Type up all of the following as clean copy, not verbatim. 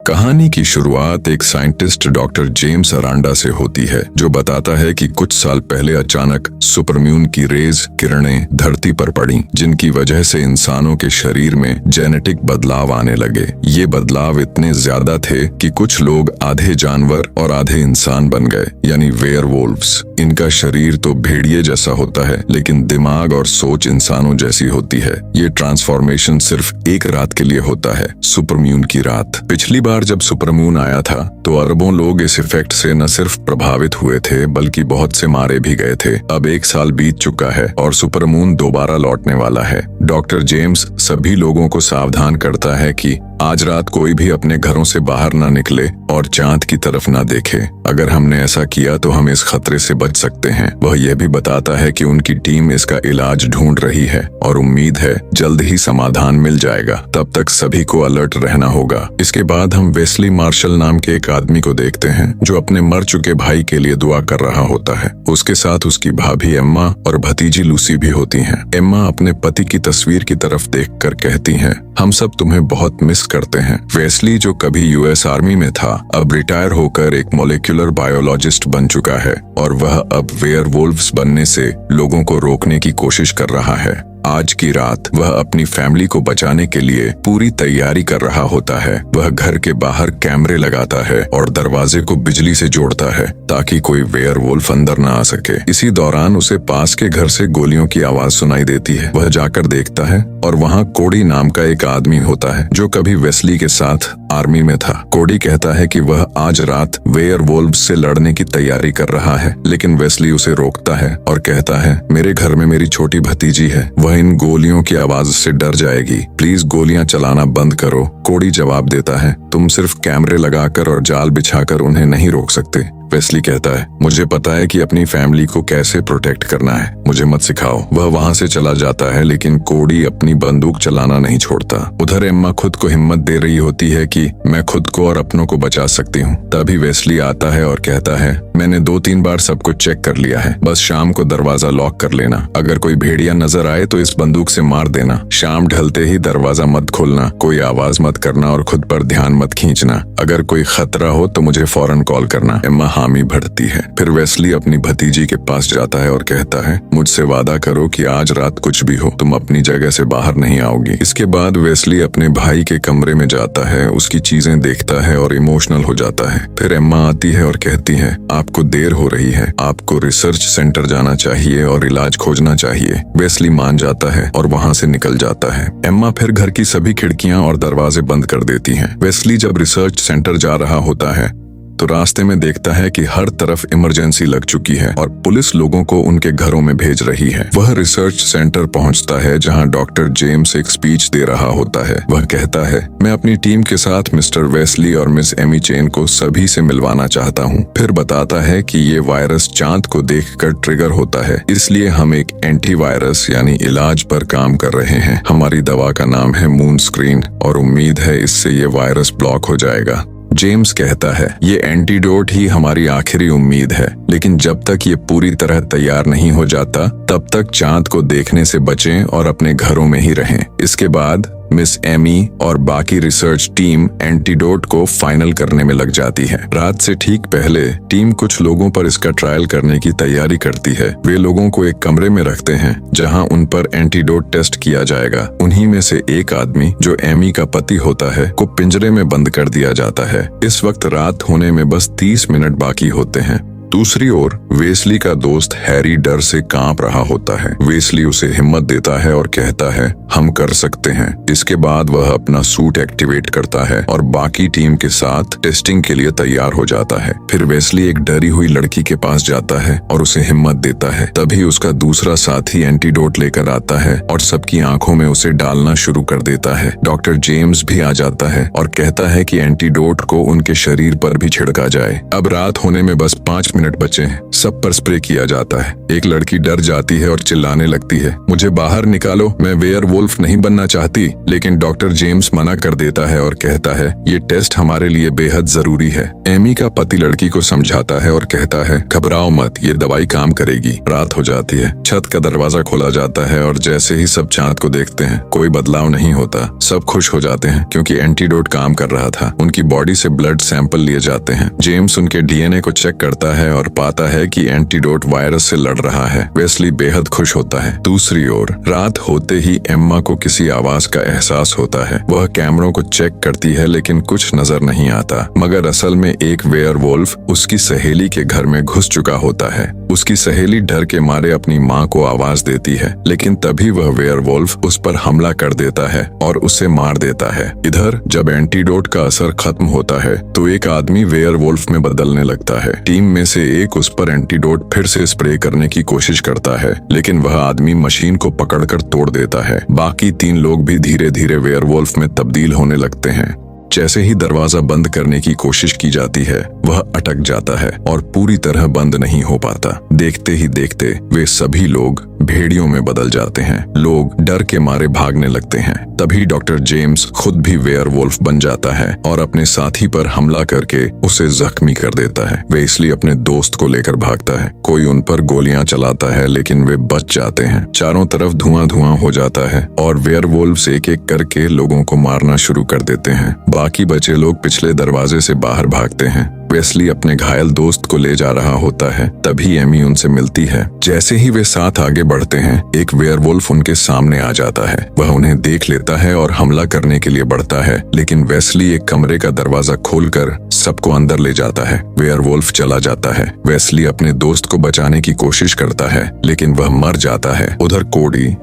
कहानी की शुरुआत एक साइंटिस्ट डॉक्टर जेम्स अरांडा से होती है, जो बताता है कि कुछ साल पहले अचानक सुपरम्यून की रेज किरणें धरती पर पड़ी, जिनकी वजह से इंसानों के शरीर में जेनेटिक बदलाव आने लगे। ये बदलाव इतने ज्यादा थे कि कुछ लोग आधे जानवर और आधे इंसान बन गए, यानी वेयरवुल्व्स। इनका शरीर तो भेड़िए जैसा होता है, लेकिन दिमाग और सोच इंसानों जैसी होती है। ये ट्रांसफॉर्मेशन सिर्फ एक रात के लिए होता है, सुपरम्यून की रात। पिछली बार जब सुपरमून आया था तो अरबों लोग इस इफेक्ट से न सिर्फ प्रभावित हुए थे, बल्कि बहुत से मारे भी गए थे। अब 1 साल बीत चुका है और सुपरमून दोबारा लौटने वाला है। डॉक्टर जेम्स सभी लोगों को सावधान करता है कि आज रात कोई भी अपने घरों से बाहर ना निकले और चांद की तरफ ना देखे। अगर हमने ऐसा किया तो हम इस खतरे से बच सकते हैं। वह यह भी बताता है कि उनकी टीम इसका इलाज ढूंढ रही है और उम्मीद है जल्द ही समाधान मिल जाएगा। तब तक सभी को अलर्ट रहना होगा। इसके बाद हम वेस्ली मार्शल नाम के एक आदमी को देखते हैं, जो अपने मर चुके भाई के लिए दुआ कर रहा होता है। उसके साथ उसकी भाभी एम्मा और भतीजी लूसी भी होती हैं। एम्मा अपने पति की तस्वीर की तरफ देखकर कहती हैं, हम सब तुम्हें बहुत मिस करते हैं। वेस्ली, जो कभी यूएस आर्मी में था, अब रिटायर होकर एक मॉलिक्यूलर बायोलॉजिस्ट बन चुका है और वह अब वेयरवुल्व्स बनने से लोगों को रोकने की कोशिश कर रहा है। आज की रात वह अपनी फैमिली को बचाने के लिए पूरी तैयारी कर रहा होता है। वह घर के बाहर कैमरे लगाता है और दरवाजे को बिजली से जोड़ता है ताकि कोई वेयरवुल्फ अंदर न आ सके। इसी दौरान उसे पास के घर से गोलियों की आवाज सुनाई देती है। वह जाकर देखता है और वहाँ कोडी नाम का एक आदमी होता है, जो कभी वेस्ली के साथ आर्मी में था। कोडी कहता है कि वह आज रात वेयरवुल्व्स से लड़ने की तैयारी कर रहा है, लेकिन वेस्ली उसे रोकता है और कहता है, मेरे घर में मेरी छोटी भतीजी है, वह इन गोलियों की आवाज से डर जाएगी, प्लीज गोलियां चलाना बंद करो। कोडी जवाब देता है, तुम सिर्फ कैमरे लगाकर और जाल बिछाकर उन्हें नहीं रोक सकते। वेस्ली कहता है, मुझे पता है कि अपनी फैमिली को कैसे प्रोटेक्ट करना है, मुझे मत सिखाओ। वह वहाँ से चला जाता है, लेकिन कोडी अपनी बंदूक चलाना नहीं छोड़ता। उधर एम्मा खुद को हिम्मत दे रही होती है कि मैं खुद को और अपनों को बचा सकती हूँ। तभी वेस्ली आता है और कहता है, मैंने 2-3 बार सब कुछ चेक कर लिया है, बस शाम को दरवाजा लॉक कर लेना। अगर कोई भेड़िया नजर आए तो इस बंदूक से मार देना। शाम ढलते ही दरवाजा मत खोलना, कोई आवाज मत करना और खुद पर ध्यान मत खींचना। अगर कोई खतरा हो तो मुझे फौरन कॉल करना। एम्मा हामी भरती है। फिर वेस्ली अपनी भतीजी के पास जाता है और कहता है, मुझसे वादा करो कि आज रात कुछ भी हो तुम अपनी जगह से बाहर नहीं आओगी। इसके बाद वेस्ली अपने भाई के कमरे में जाता है, उसकी चीजें देखता है और इमोशनल हो जाता है। फिर एम्मा आती है और कहती है, आपको देर हो रही है, आपको रिसर्च सेंटर जाना चाहिए और इलाज खोजना चाहिए। वेस्ली मान जाता है और वहाँ से निकल जाता है। एम्मा फिर घर की सभी खिड़कियां और दरवाजे बंद कर देती हैं। वेस्ली जब रिसर्च सेंटर जा रहा होता है तो रास्ते में देखता है कि हर तरफ इमरजेंसी लग चुकी है और पुलिस लोगों को उनके घरों में भेज रही है। वह रिसर्च सेंटर पहुंचता है, जहां डॉक्टर जेम्स एक स्पीच दे रहा होता है। वह कहता है, मैं अपनी टीम के साथ मिस्टर वेस्ली और मिस एमी चेन को सभी से मिलवाना चाहता हूं। फिर बताता है कि ये वायरस चांद को देखकर ट्रिगर होता है, इसलिए हम एक एंटीवायरस यानी इलाज पर काम कर रहे हैं। हमारी दवा का नाम है मून स्क्रीन और उम्मीद है इससे ये वायरस ब्लॉक हो जाएगा। जेम्स कहता है, ये एंटीडोट ही हमारी आखिरी उम्मीद है, लेकिन जब तक ये पूरी तरह तैयार नहीं हो जाता तब तक चांद को देखने से बचें और अपने घरों में ही रहें। इसके बाद मिस एमी और बाकी रिसर्च टीम एंटीडोट को फाइनल करने में लग जाती है। रात से ठीक पहले टीम कुछ लोगों पर इसका ट्रायल करने की तैयारी करती है। वे लोगों को एक कमरे में रखते हैं जहां उन पर एंटीडोट टेस्ट किया जाएगा। उन्हीं में से एक आदमी, जो एमी का पति होता है, को पिंजरे में बंद कर दिया जाता है। इस वक्त रात होने में बस 30 मिनट बाकी होते हैं। दूसरी ओर वेस्ली का दोस्त हैरी डर से कांप रहा होता है। वेस्ली उसे हिम्मत देता है और कहता है, हम कर सकते हैं। इसके बाद वह अपना सूट एक्टिवेट करता है और बाकी टीम के साथ टेस्टिंग के लिए तैयार हो जाता है। फिर वेस्ली एक डरी हुई लड़की के पास जाता है और उसे हिम्मत देता है। तभी उसका दूसरा साथी एंटीडोट लेकर आता है और सबकी आंखों में उसे डालना शुरू कर देता है। डॉक्टर जेम्स भी आ जाता है और कहता है कि एंटीडोट को उनके शरीर पर भी छिड़का जाए। अब रात होने में बस 5 मिनट बचे हैं। सब पर स्प्रे किया जाता है। एक लड़की डर जाती है और चिल्लाने लगती है, मुझे बाहर निकालो, मैं वेयरवुल्फ नहीं बनना चाहती। लेकिन डॉक्टर जेम्स मना कर देता है और कहता है, ये टेस्ट हमारे लिए बेहद जरूरी है। एमी का पति लड़की को समझाता है और कहता है, घबराओ मत, ये दवाई काम करेगी। रात हो जाती है। छत का दरवाजा खोला जाता है और जैसे ही सब चांद को देखते हैं, कोई बदलाव नहीं होता। सब खुश हो जाते हैं क्योंकि एंटीडोट काम कर रहा था। उनकी बॉडी से ब्लड सैंपल लिए जाते हैं। जेम्स उनके डीएनए को चेक करता है और पाता है कि एंटीडोट वायरस से लड़ रहा है। वेस्ली बेहद खुश होता है। दूसरी ओर रात होते ही एम्मा को किसी आवाज का एहसास होता है। वह कैमरों को चेक करती है लेकिन कुछ नजर नहीं आता, मगर असल में एक वेयरवुल्फ उसकी सहेली के घर में घुस चुका होता है। उसकी सहेली डर के मारे अपनी माँ को आवाज देती है, लेकिन तभी वह वेयरवुल्फ उस पर हमला कर देता है और उसे मार देता है। इधर जब एंटीडोट का असर खत्म होता है तो एक आदमी वेयरवुल्फ में बदलने लगता है। टीम में से एक उस पर एंटीडोट फिर से स्प्रे करने की कोशिश करता है, लेकिन वह आदमी मशीन को पकड़कर तोड़ देता है। बाकी 3 लोग भी धीरे धीरे वेयरवुल्फ में तब्दील होने लगते हैं। जैसे ही दरवाजा बंद करने की कोशिश की जाती है, वह अटक जाता है और पूरी तरह बंद नहीं हो पाता। देखते ही देखते वे सभी लोग भेड़ियों में बदल जाते हैं। लोग डर के मारे भागने लगते हैं। तभी डॉक्टर जेम्स खुद भी वेयरवुल्फ बन जाता है और अपने साथी पर हमला करके उसे जख्मी कर देता है। वे इसलिए अपने दोस्त को लेकर भागता है। कोई उन पर गोलियां चलाता है लेकिन वे बच जाते हैं। चारों तरफ धुआं धुआं हो जाता है और वेयरवुल्व्स एक एक करके लोगों को मारना शुरू कर देते हैं। बाकी बचे लोग पिछले दरवाजे से बाहर भागते हैं। वेस्ली अपने घायल दोस्त को ले जा रहा होता है। तभी एमी उनसे मिलती है। जैसे ही वे साथ आगे बढ़ते हैं, एक वेयरवुल्फ उनके सामने आ जाता है। वह उन्हें देख लेता है और हमला करने के लिए बढ़ता है, लेकिन वेस्ली एक कमरे का दरवाजा खोलकर सबको अंदर ले जाता है। वेयरवुल्फ चला जाता है। वेस्ली अपने दोस्त को बचाने की कोशिश करता है, लेकिन वह मर जाता है। उधर कोडी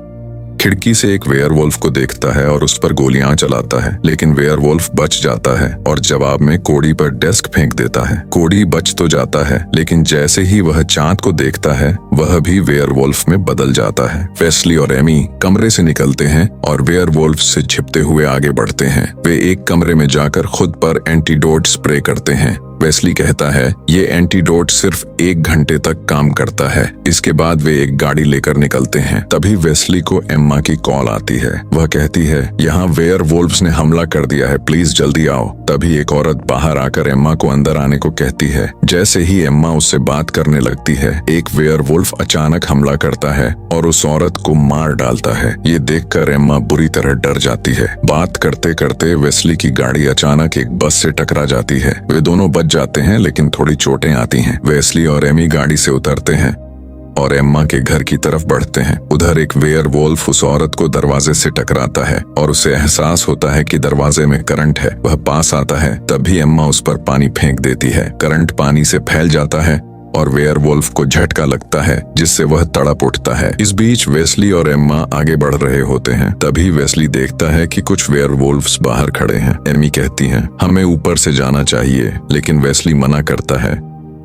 खिड़की से एक वेयरवुल्फ को देखता है और उस पर गोलियां चलाता है, लेकिन वेयरवुल्फ बच जाता है और जवाब में कोडी पर डेस्क फेंक देता है। कोडी बच तो जाता है, लेकिन जैसे ही वह चांद को देखता है, वह भी वेयरवुल्फ में बदल जाता है। वेस्ली और एमी कमरे से निकलते हैं और वेयरवुल्फ से छिपते हुए आगे बढ़ते हैं। वे एक कमरे में जाकर खुद पर एंटीडोट स्प्रे करते हैं। वेस्ली कहता है, ये एंटीडोट सिर्फ 1 घंटे तक काम करता है। इसके बाद वे एक गाड़ी लेकर निकलते हैं। तभी वेस्ली को एम्मा की कॉल आती है। वह कहती है, यहाँ वेयरवुल्व्स ने हमला कर दिया है, प्लीज जल्दी आओ। तभी एक औरत बाहर आकर एम्मा को अंदर आने को कहती है। जैसे ही एम्मा उससे बात करने लगती है, एक वेयरवुल्फ अचानक हमला करता है और उस औरत को मार डालता है। ये देखकर एम्मा बुरी तरह डर जाती है। बात करते करते वेस्ली की गाड़ी अचानक एक बस से टकरा जाती है। वे दोनों बच जाते हैं, लेकिन थोड़ी चोटें आती हैं। वेस्ली और एमी गाड़ी से उतरते हैं और एम्मा के घर की तरफ बढ़ते हैं। उधर एक वेयरवुल्फ उस औरत को दरवाजे से टकराता है और उसे एहसास होता है कि दरवाजे में करंट है। वह पास आता है, तभी एम्मा उस पर पानी फेंक देती है। करंट पानी से फैल जाता है और वेयरवुल्फ को झटका लगता है, जिससे वह तड़प उठता है। इस बीच वेस्ली और एम्मा आगे बढ़ रहे होते हैं। तभी वेस्ली देखता है कि कुछ वेयरवुल्व्स बाहर खड़े हैं। एमी कहती है, हमें ऊपर से जाना चाहिए, लेकिन वेस्ली मना करता है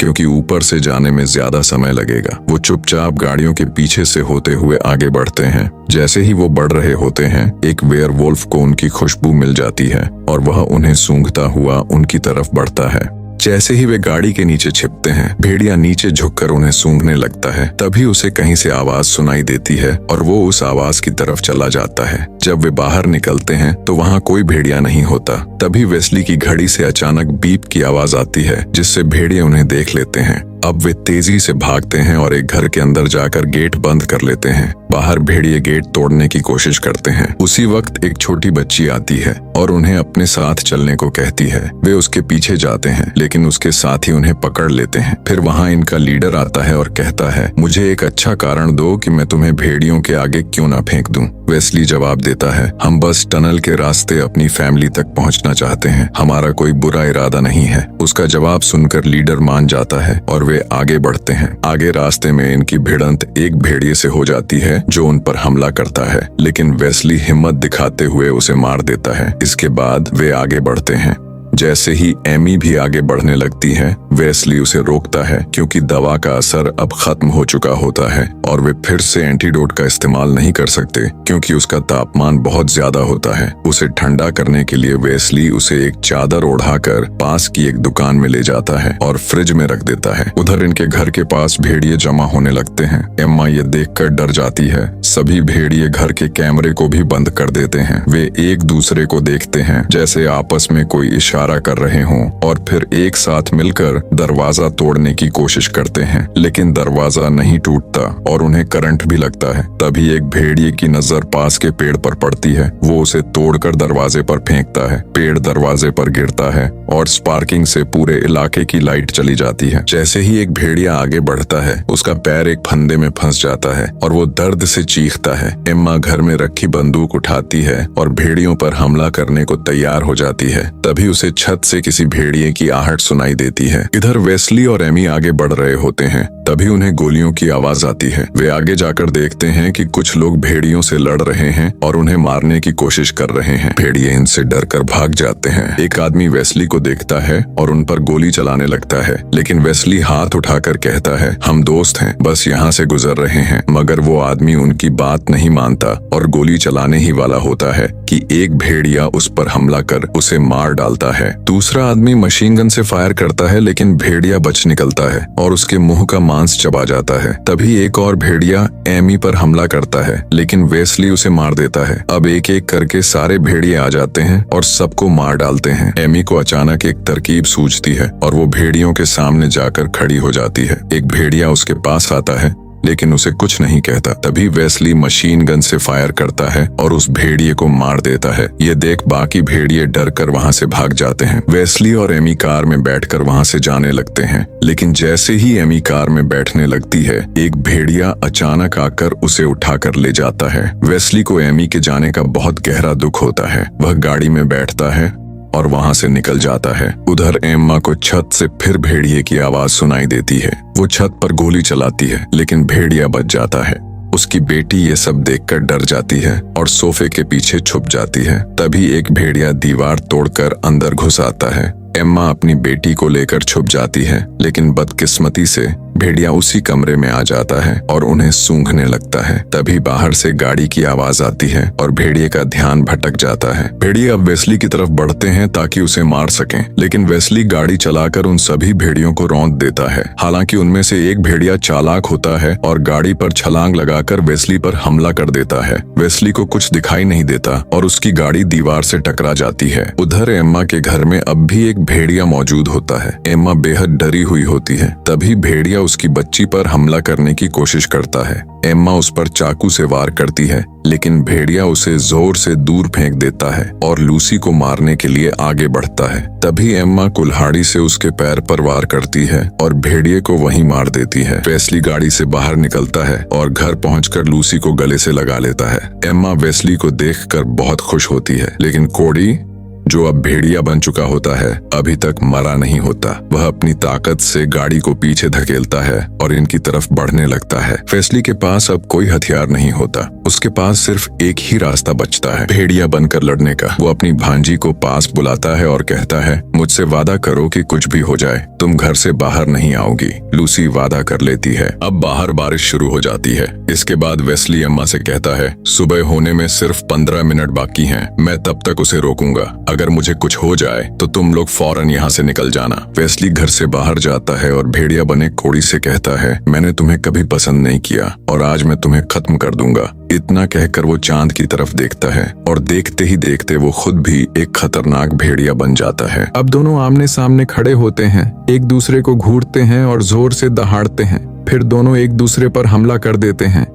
क्योंकि ऊपर से जाने में ज्यादा समय लगेगा। वो चुपचाप गाड़ियों के पीछे से होते हुए आगे बढ़ते हैं। जैसे ही वो बढ़ रहे होते हैं, एक वेयरवुल्फ को उनकी खुशबू मिल जाती है और वह उन्हें सूंघता हुआ उनकी तरफ बढ़ता है। जैसे ही वे गाड़ी के नीचे छिपते हैं, भेड़िया नीचे झुककर उन्हें सूंघने लगता है। तभी उसे कहीं से आवाज सुनाई देती है और वो उस आवाज की तरफ चला जाता है। जब वे बाहर निकलते हैं तो वहाँ कोई भेड़िया नहीं होता। तभी वेस्ली की घड़ी से अचानक बीप की आवाज आती है, जिससे भेड़िए उन्हें देख लेते हैं। अब वे तेजी से भागते हैं और एक घर के अंदर जाकर गेट बंद कर लेते हैं। बाहर भेड़िए गेट तोड़ने की कोशिश करते हैं। उसी वक्त एक छोटी बच्ची आती है और उन्हें अपने साथ चलने को कहती है। वे उसके पीछे जाते हैं, लेकिन उसके साथ ही उन्हें पकड़ लेते हैं। फिर वहाँ इनका लीडर आता है और कहता है, मुझे एक अच्छा कारण दो कि मैं तुम्हें भेड़ियों के आगे क्यों ना फेंक दूं। वेस्ली जवाब देता है, हम बस टनल के रास्ते अपनी फैमिली तक पहुंचना चाहते हैं, हमारा कोई बुरा इरादा नहीं है। उसका जवाब सुनकर लीडर मान जाता है और वे आगे बढ़ते हैं। आगे रास्ते में इनकी भिड़ंत एक भेड़िए से हो जाती है जो उन पर हमला करता है, लेकिन वेस्ली हिम्मत दिखाते हुए उसे मार देता है। इसके बाद वे आगे बढ़ते हैं। जैसे ही एमी भी आगे बढ़ने लगती है, वेस्ली उसे रोकता है क्योंकि दवा का असर अब खत्म हो चुका होता है और वे फिर से एंटीडोट का इस्तेमाल नहीं कर सकते क्योंकि उसका तापमान बहुत ज्यादा होता है। उसे ठंडा करने के लिए वेस्ली उसे एक चादर ओढ़ाकर पास की एक दुकान में ले जाता है और फ्रिज में रख देता है। उधर इनके घर के पास भेड़िए जमा होने लगते हैं। एम्मा ये देखकर डर जाती है। सभी भेड़िए घर के कैमरे को भी बंद कर देते हैं। वे एक दूसरे को देखते हैं जैसे आपस में कोई इशारा कर रहे हों और फिर एक साथ मिलकर दरवाजा तोड़ने की कोशिश करते हैं, लेकिन दरवाजा नहीं टूटता और उन्हें करंट भी लगता है। तभी एक भेड़िए की नजर पास के पेड़ पर पड़ती है। वो उसे तोड़कर दरवाजे पर फेंकता है। पेड़ दरवाजे पर गिरता है और स्पार्किंग से पूरे इलाके की लाइट चली जाती है। जैसे ही एक भेड़िया आगे बढ़ता है, उसका पैर एक फंदे में फंस जाता है और वो दर्द से चीखता है। एम्मा घर में रखी बंदूक उठाती है और भेड़ियों पर हमला करने को तैयार हो जाती है। तभी उसे छत से किसी भेड़िए की आहट सुनाई देती है। इधर वेस्ली और एमी आगे बढ़ रहे होते हैं। तभी उन्हें गोलियों की आवाज आती है। वे आगे जाकर देखते हैं कि कुछ लोग भेड़ियों से लड़ रहे हैं और उन्हें मारने की कोशिश कर रहे हैं। भेड़िए इनसे डरकर भाग जाते हैं। एक आदमी वेस्ली को देखता है और उन पर गोली चलाने लगता है, लेकिन वेस्ली हाथ उठाकर कहता है, हम दोस्त हैं, बस यहाँ से गुजर रहे हैं। मगर वो आदमी उनकी बात नहीं मानता और गोली चलाने ही वाला होता है कि एक भेड़िया उस पर हमला कर उसे मार डालता है। दूसरा आदमी मशीन गन से फायर करता है, लेकिन भेड़िया बच निकलता है और उसके मुंह का मांस चबा जाता है। तभी एक और भेड़िया एमी पर हमला करता है, लेकिन वेस्ली उसे मार देता है। अब एक एक करके सारे भेड़िए आ जाते हैं और सबको मार डालते हैं। एमी को अचानक एक तरकीब सूझती है और वो भेड़ियों के सामने जाकर खड़ी हो जाती है। एक भेड़िया उसके पास आता है, लेकिन उसे कुछ नहीं कहता। तभी वेस्ली मशीन गन से फायर करता है और उस भेड़िए को मार देता है। ये देख बाकी भेड़िए डर कर वहाँ से भाग जाते हैं। वेस्ली और एमी कार में बैठकर वहाँ से जाने लगते हैं, लेकिन जैसे ही एमी कार में बैठने लगती है, एक भेड़िया अचानक आकर उसे उठाकर ले जाता है। वेस्ली को एमी के जाने का बहुत गहरा दुख होता है। वह गाड़ी में बैठता है और वहां से निकल जाता है। उधर एम्मा को छत से फिर भेड़िए की आवाज सुनाई देती है। वो छत पर गोली चलाती है, लेकिन भेड़िया बच जाता है। उसकी बेटी ये सब देखकर डर जाती है और सोफे के पीछे छुप जाती है। तभी एक भेड़िया दीवार तोड़कर अंदर घुस आता है। एम्मा अपनी बेटी को लेकर छुप जाती है, लेकिन बदकिस्मती से भेड़िया उसी कमरे में आ जाता है और उन्हें सूंघने लगता है। तभी बाहर से गाड़ी की आवाज आती है और भेड़िए का ध्यान भटक जाता है। भेड़िए अब वेस्ली की तरफ बढ़ते हैं ताकि उसे मार सकें, लेकिन वेस्ली गाड़ी चलाकर उन सभी भेड़ियों को रौंद देता है। हालांकि उनमें से एक भेड़िया चालाक होता है और गाड़ी पर छलांग लगाकर वेस्ली पर हमला कर देता है। वेस्ली को कुछ दिखाई नहीं देता और उसकी गाड़ी दीवार से टकरा जाती है। उधर एम्मा के घर में अब भी एक भेड़िया मौजूद होता है। एम्मा बेहद डरी हुई होती है। तभी भेड़िया उसकी बच्ची पर हमला करने की कोशिश करता है। एम्मा उस पर चाकू से वार करती है, लेकिन भेड़िया उसे जोर से दूर फेंक देता है और लूसी को मारने के लिए आगे बढ़ता है। तभी एम्मा कुल्हाड़ी से उसके पैर पर वार करती है और भेड़िए को वहीं मार देती है। वेस्ली गाड़ी से बाहर निकलता है और घर पहुंचकर लूसी को गले से लगा लेता है। एम्मा वेस्ली को देखकर बहुत खुश होती है, लेकिन कोडी जो अब भेड़िया बन चुका होता है, अभी तक मरा नहीं होता। वह अपनी ताकत से गाड़ी को पीछे धकेलता है और इनकी तरफ बढ़ने लगता है। वेस्ली के पास अब कोई हथियार नहीं होता। उसके पास सिर्फ एक ही रास्ता बचता है, भेड़िया बनकर लड़ने का। वो अपनी भांजी को पास बुलाता है और कहता है, मुझसे वादा करो कि कुछ भी हो जाए तुम घर से बाहर नहीं आओगी। लूसी वादा कर लेती है। अब बाहर बारिश शुरू हो जाती है। इसके बाद वेस्ली अम्मा से कहता है, सुबह होने में सिर्फ 15 मिनट बाकी हैं। मैं तब तक उसे रोकूंगा। अगर मुझे कुछ हो जाए तो तुम लोग फौरन यहाँ से निकल जाना। वेस्ली घर से बाहर जाता है और भेड़िया बने कोडी से कहता है, मैंने तुम्हें कभी पसंद नहीं किया और आज मैं तुम्हें खत्म कर दूंगा। इतना कहकर वो चांद की तरफ देखता है और देखते ही देखते वो खुद भी एक खतरनाक भेड़िया बन जाता है। अब दोनों आमने सामने खड़े होते हैं, एक दूसरे को घूरते हैं और जोर से दहाड़ते हैं। फिर दोनों एक दूसरे पर हमला कर देते हैं।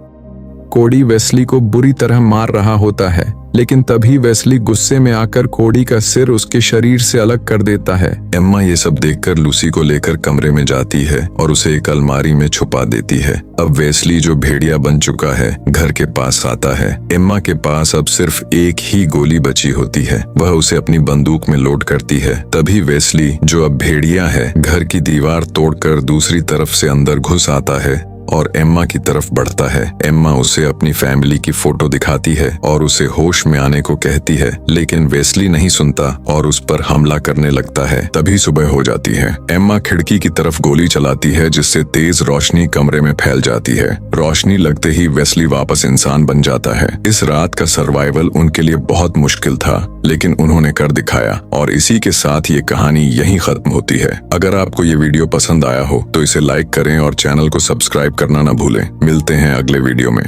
कोडी वेस्ली को बुरी तरह मार रहा होता है, लेकिन तभी वेस्ली गुस्से में आकर कोडी का सिर उसके शरीर से अलग कर देता है। एम्मा ये सब देखकर लूसी को लेकर कमरे में जाती है और उसे एक अलमारी में छुपा देती है। अब वेस्ली जो भेड़िया बन चुका है घर के पास आता है। एम्मा के पास अब सिर्फ एक ही गोली बची होती है। वह उसे अपनी बंदूक में लोड करती है। तभी वेस्ली जो अब भेड़िया है घर की दीवार तोड़कर दूसरी तरफ से अंदर घुस आता है और एम्मा की तरफ बढ़ता है। एम्मा उसे अपनी फैमिली की फोटो दिखाती है और उसे होश में आने को कहती है, लेकिन वेस्ली नहीं सुनता और उस पर हमला करने लगता है। तभी सुबह हो जाती है। एम्मा खिड़की की तरफ गोली चलाती है, जिससे तेज रोशनी कमरे में फैल जाती है। रोशनी लगते ही वेस्ली वापस इंसान बन जाता है। इस रात का सर्वाइवल उनके लिए बहुत मुश्किल था, लेकिन उन्होंने कर दिखाया। और इसी के साथ ये कहानी यहीं खत्म होती है। अगर आपको ये वीडियो पसंद आया हो तो इसे लाइक करें और चैनल को सब्सक्राइब करना ना भूलें। मिलते हैं अगले वीडियो में।